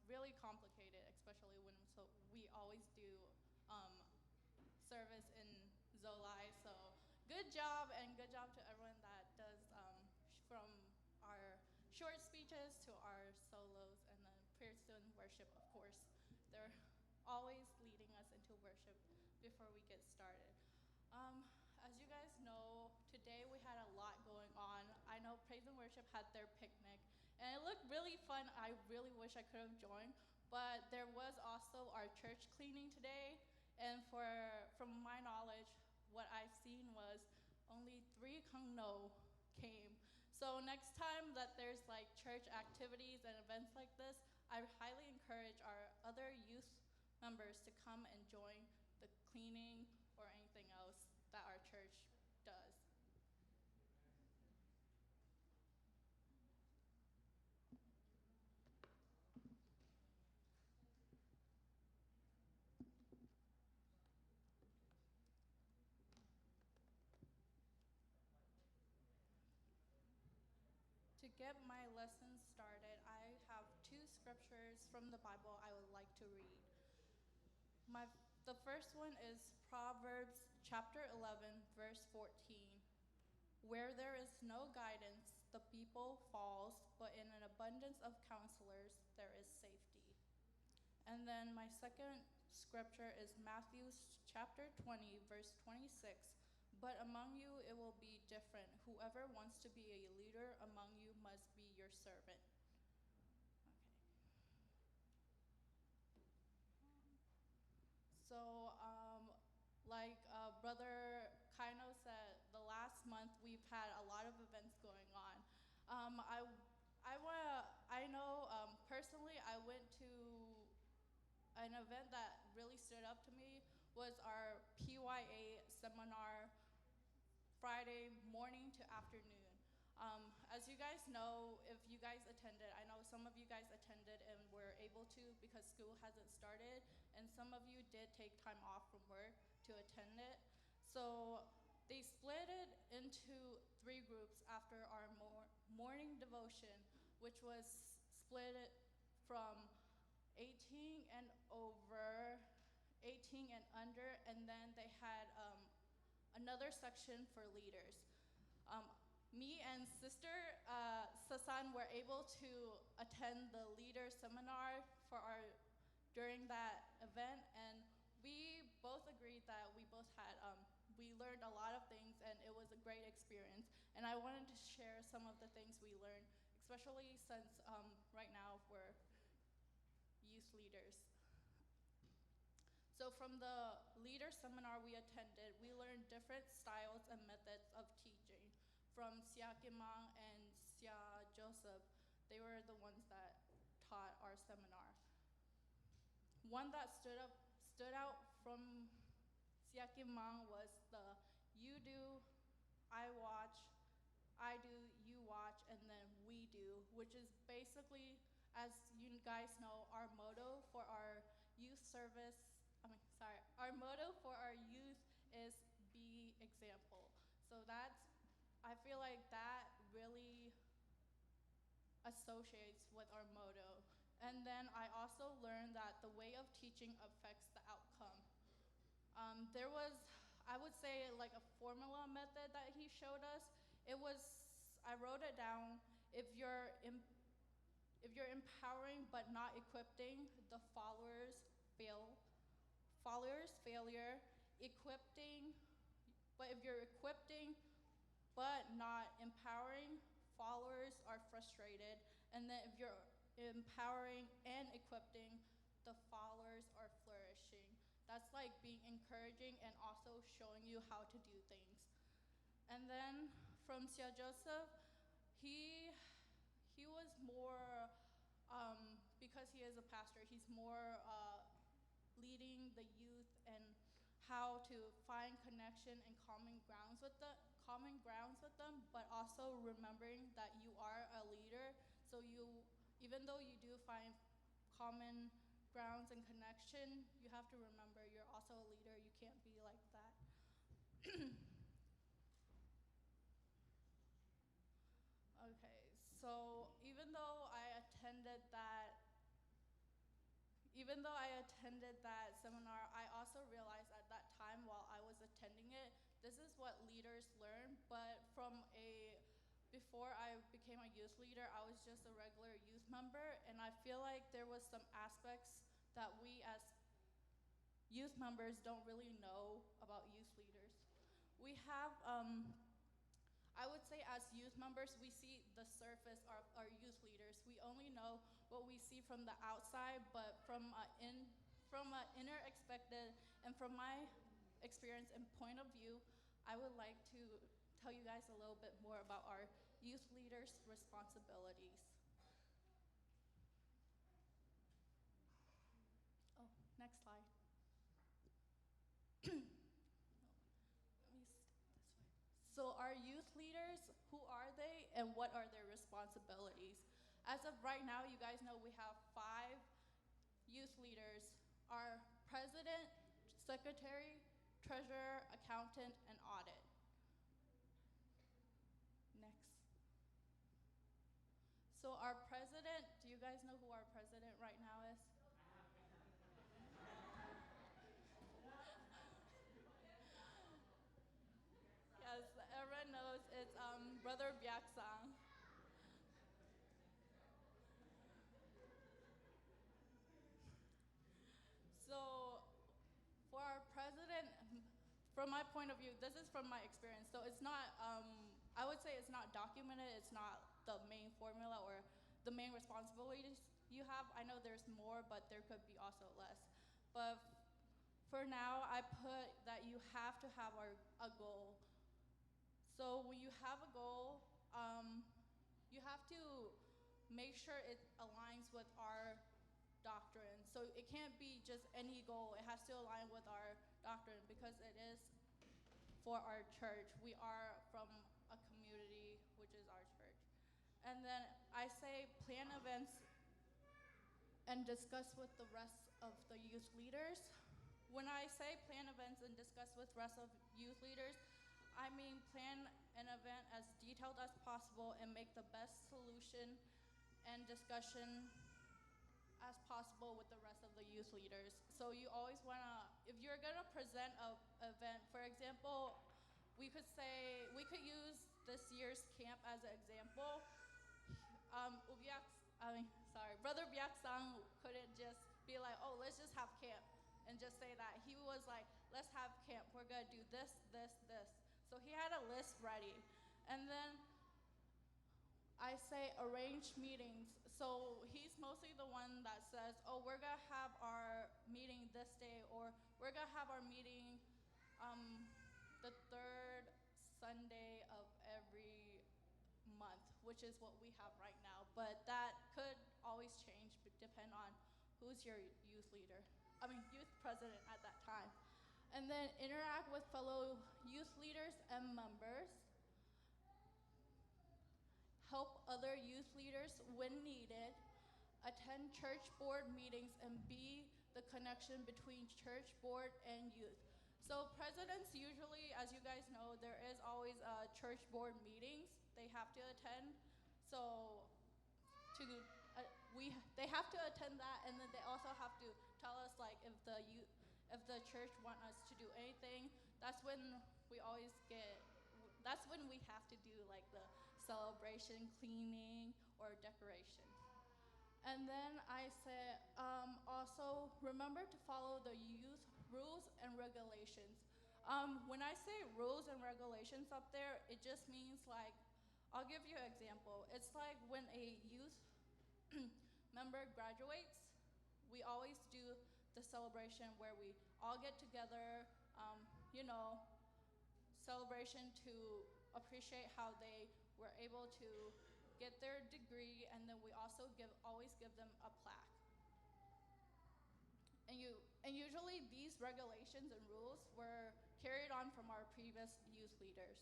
really complicated, especially when we always do service in Zolai. So good job, and good job to everyone that does from our short speeches to our solos and then prayer student worship, of course. They're always leading us into worship before we get started. As you guys know, today we had a lot going on. I know Praise and Worship had their picnic, and it looked really fun. I really wish I could have joined, but there was also our church cleaning today, and from my knowledge, what I've seen was only 3 Kangno came. So next time that there's like church activities and events like this, I highly encourage our other youth members to come and join the cleaning or anything else that our church does. To get my lesson started, I have 2 scriptures from the Bible I would like to read. The first one is Proverbs chapter 11, verse 14. Where there is no guidance, the people falls, but in an abundance of counselors, there is safety. And then my second scripture is Matthew chapter 20, verse 26. But among you it will be different. Whoever wants to be a leader among you must be your servant. Okay. So, like Brother Kaino said, the last month we've had a lot of events going on. I know personally I went to an event that really stood up to me was our PYA seminar Friday morning to afternoon. As you guys know, if you guys attended, I know some of you guys attended and were able to because school hasn't started, and some of you did take time off from work to attend it. So they split it into 3 groups after our morning devotion, which was split from 18 and over, 18 and under, and then they had another section for leaders. Me and Sister Sasan were able to attend the leader seminar during that event, and we both agreed that we learned a lot of things, and it was a great experience. And I wanted to share some of the things we learned, especially since right now we're youth leaders. So from the leader seminar we attended, we learned different styles and methods of teaching from Sia Kimang and Sia Joseph. They were the ones that taught our seminar. One that stood out from Sia Kimang was the you do, I watch, I do, you watch, and then we do, which is basically, as you guys know, our motto for our youth service. Our motto for our youth is be example. So I feel like that really associates with our motto. And then I also learned that the way of teaching affects the outcome. There was, I would say, like a formula method that he showed us. I wrote it down. If you're empowering but not equipping, the followers fail. Followers failure, but if you're equipping but not empowering, followers are frustrated. And then if you're empowering and equipping, the followers are flourishing. That's like being encouraging and also showing you how to do things. And then from Sia Joseph, he was more, because he is a pastor, he's more leading the youth and how to find connection and common grounds with them, but also remembering that you are a leader. So even though you do find common grounds and connection, you have to remember you're also a leader. You can't be like that. Okay, so even though I attended that even though I attended that seminar, I also realized at that time while I was attending it, this is what leaders learn, but before I became a youth leader, I was just a regular youth member, and I feel like there was some aspects that we as youth members don't really know about youth leaders. We have, I would say as youth members, we see the surface of our youth leaders. We only know what we see from the outside, but from an inner expected and from my experience and point of view, I would like to tell you guys a little bit more about our youth leaders' responsibilities. Oh, next slide. Let me this way. So our youth leaders, who are they and what are their responsibilities? As of right now, you guys know we have 5 youth leaders: our president, secretary, treasurer, accountant, and audit. Next. So our president, do you guys know who our president right now is? Yes, everyone knows it's Brother Byaksang. So for our president, from my point of view, this is from my experience. So it's not, I would say it's not documented. It's not the main formula or the main responsibilities you have. I know there's more, but there could be also less. But for now, I put that you have to have a goal. So when you have a goal, you have to make sure it aligns with our doctrine. So it can't be just any goal. It has to align with our doctrine because it is for our church. We are from a community, which is our church. And then I say plan events and discuss with the rest of the youth leaders. When I say plan events and discuss with rest of youth leaders, I mean plan an event as detailed as possible and make the best solution and discussion as possible with the rest of the youth leaders. So you always wanna, if you're gonna present a event, for example, we could use this year's camp as an example. Brother Byaksang couldn't just be like, oh, let's just have camp and just say that. He was like, let's have camp. We're gonna do this, this, this. So he had a list ready. And then I say arrange meetings. So he's mostly the one that says, oh, we're gonna have our meeting this day, or we're gonna have our meeting the 3rd Sunday of every month, which is what we have right now. But that could always change, depend on who's your youth president at that time. And then interact with fellow youth leaders and members. Help other youth leaders when needed. Attend church board meetings and be the connection between church board and youth. So presidents usually, as you guys know, there is always church board meetings they have to attend. So they have to attend that, and then they also have to tell us like if the church want us to do anything. That's when we have to do like the celebration, cleaning, or decoration. And then I said, also remember to follow the youth rules and regulations. When I say rules and regulations up there, it just means like, I'll give you an example. It's like when a youth member graduates, we always do the celebration where we all get together, celebration to appreciate how they were able to get their degree, and then we also always give them a plaque. And usually these regulations and rules were carried on from our previous youth leaders.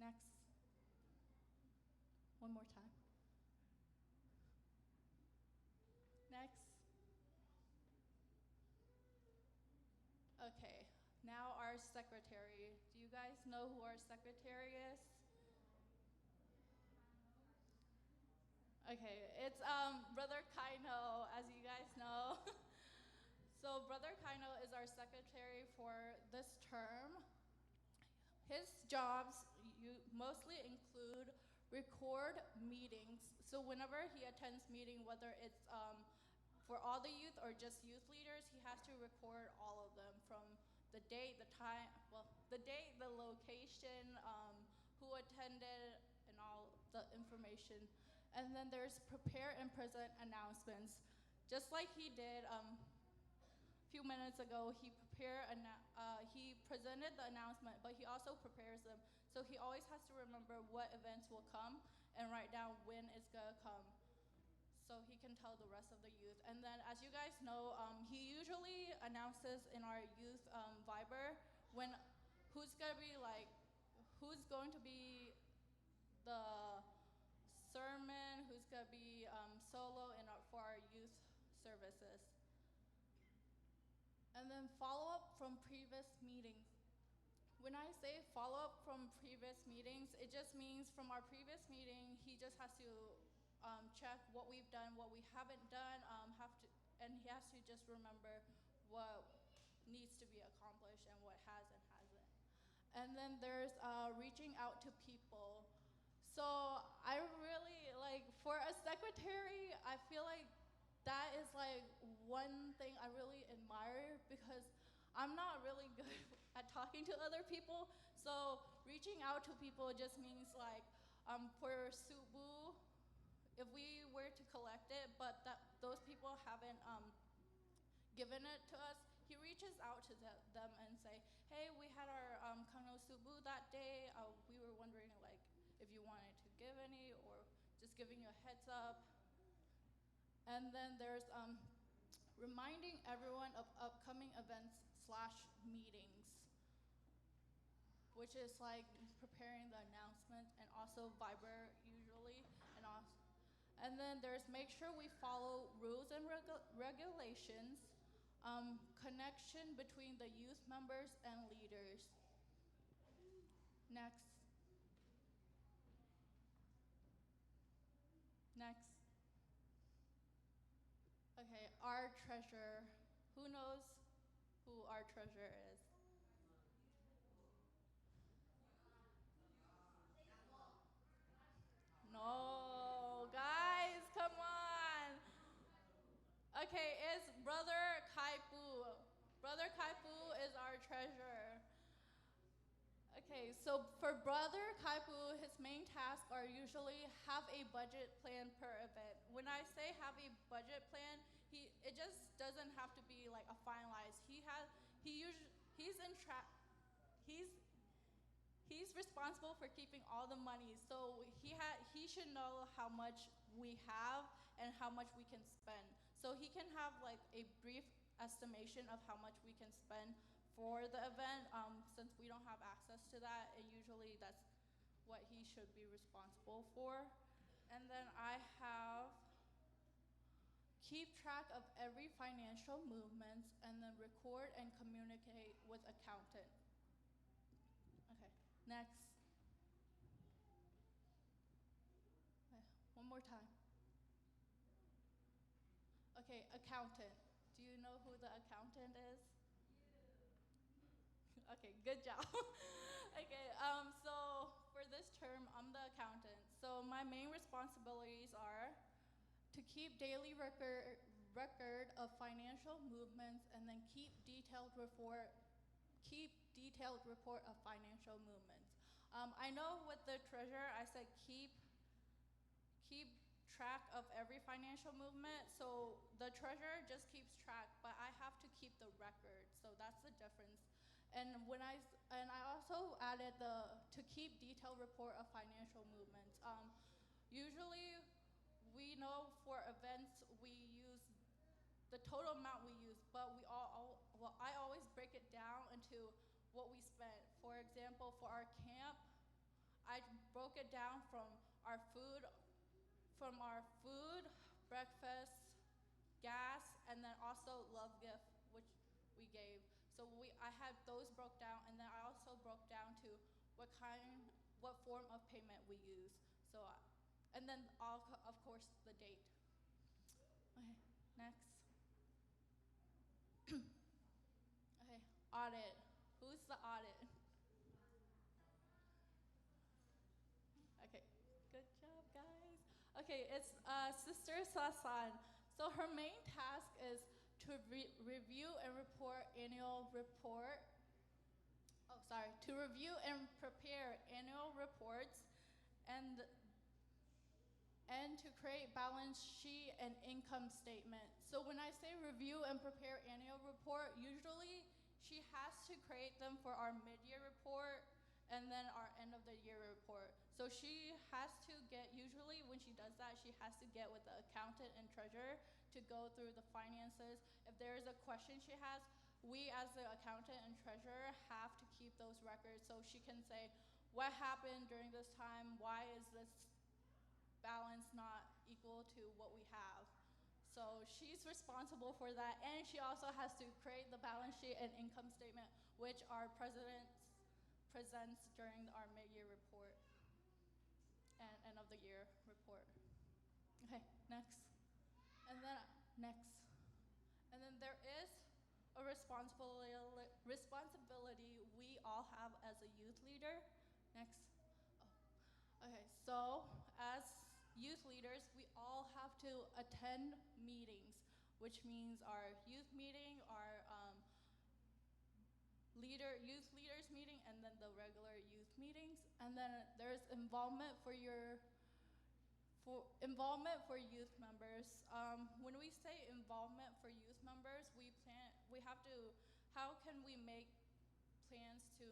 Next. One more time. Next. Okay, now our secretary. Do you guys know who our secretary is? Okay, it's Brother Kaino, as you guys know. So Brother Kaino is our secretary for this term. His jobs mostly include record meetings. So whenever he attends meeting, whether it's for all the youth or just youth leaders, he has to record all of them from the date, the time, well, the date, the location, who attended, and all the information. And then there's prepare and present announcements. Just like he did few minutes ago, he presented the announcement, but he also prepares them. So he always has to remember what events will come and write down when it's gonna come, so he can tell the rest of the youth. And then, as you guys know, he usually announces in our youth Viber when who's gonna be like, who's going to be the sermon, who's gonna be solo for our youth services. And then follow up from previous meetings. When I say follow up from previous meetings, it just means from our previous meeting, he just has to check what we've done, what we haven't done, and he has to just remember what needs to be accomplished and what has and hasn't. And then there's reaching out to people. So I really, like, for a secretary, I feel like that is like one thing I really admire, because I'm not really good at talking to other people. So reaching out to people just means like for Subu, if we were to collect it, but those people haven't given it to us, he reaches out to them and say, hey, we had our Kano Subu that day. We were wondering like if you wanted to give any, or just giving you a heads up. And then there's reminding everyone of upcoming events/meetings, which is like preparing the announcement, and also Viber usually, and then there's make sure we follow rules and regulations, connection between the youth members and leaders. Next. Next. Okay, our treasurer. Who knows who our treasurer is? No, guys, come on. Okay, it's Brother Kaipu. Brother Kaipu is our treasurer. Okay, so for Brother Kaipu, his main tasks are usually have a budget plan per event. When I say have a budget plan, it just doesn't have to be like a finalized. He's in track. He's responsible for keeping all the money, so he should know how much we have and how much we can spend. So he can have like a brief estimation of how much we can spend for the event, since we don't have access to that, and usually that's what he should be responsible for. And then I have keep track of every financial movements, and then record and communicate with accountant. Okay, next. Okay, one more time. Okay, accountant. Do you know who the accountant is? Okay, good job. Okay, so for this term, I'm the accountant. So my main responsibilities are to keep daily record of financial movements, and then keep detailed report of financial movements. I know with the treasurer, I said keep track of every financial movement. So the treasurer just keeps track, but I have to keep the record. So that's the difference. And I also added to keep detailed report of financial movements. Usually, we know for events we use the total amount we use, but I always break it down into what we spent. For example, for our camp, I broke it down from our food, breakfast, gas, and then also love gift, which we gave. So I had those broke down, and then I also broke down to what form of payment we use. So And then, of course, the date. Okay, next. Okay, audit. Who's the audit? Okay, good job, guys. Okay, it's Sister Sasan. So her main task is to review and report annual report. Oh, sorry, to review and prepare annual reports and to create balance sheet and income statement. So when I say review and prepare annual report, usually she has to create them for our mid-year report and then our end of the year report. So she has to get, usually when she does that, she has to get with the accountant and treasurer to go through the finances. If there is a question she has, we as the accountant and treasurer have to keep those records so she can say, what happened during this time? Why is this balance not equal to what we have? So she's responsible for that, and she also has to create the balance sheet and income statement, which our president presents during our mid-year report and end of the year report. Okay, next. And then next. And then there is a responsibility we all have as a youth leader. Next. Oh. Okay, so as youth leaders, we all have to attend meetings, which means our youth meeting, our youth leaders meeting, and then the regular youth meetings. And then there's involvement for youth members. When we say involvement for youth members, how can we make plans to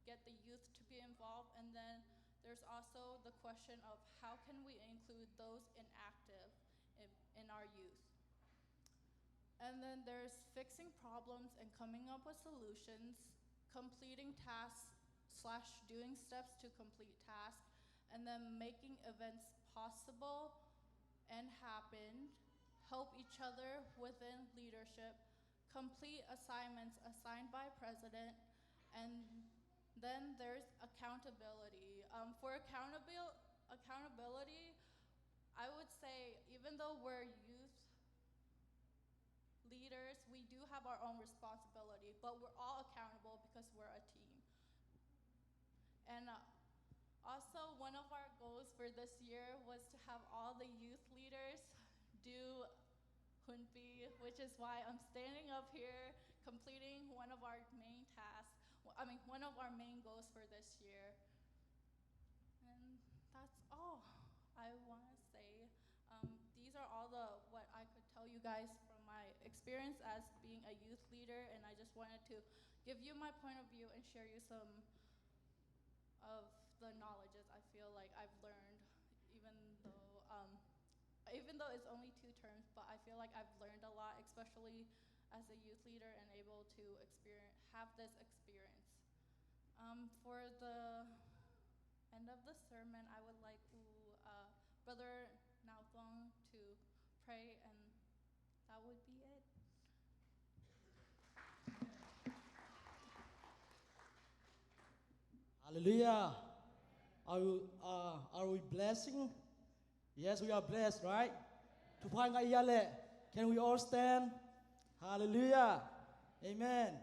get the youth to be involved? And then there's also the question of how can we include those inactive in our youth? And then there's fixing problems and coming up with solutions, completing tasks / doing steps to complete tasks, and then making events possible and happen, help each other within leadership, complete assignments assigned by president, and then there's accountability. For accountability, I would say even though we're youth leaders, we do have our own responsibility, but we're all accountable because we're a team. And also, one of our goals for this year was to have all the youth leaders do Hunpi, which is why I'm standing up here completing one of our main tasks, one of our main goals for this year. And that's all I want to say. These are all what I could tell you guys from my experience as being a youth leader, and I just wanted to give you my point of view and share you some of the knowledges I feel like I've learned, even though it's only 2 terms, but I feel like I've learned a lot, especially as a youth leader and able to have this experience. For the end of the sermon, I would like Brother Naothong to pray, and that would be it. Hallelujah. Are we blessing? Yes, we are blessed, right? Can we all stand? Hallelujah. Amen.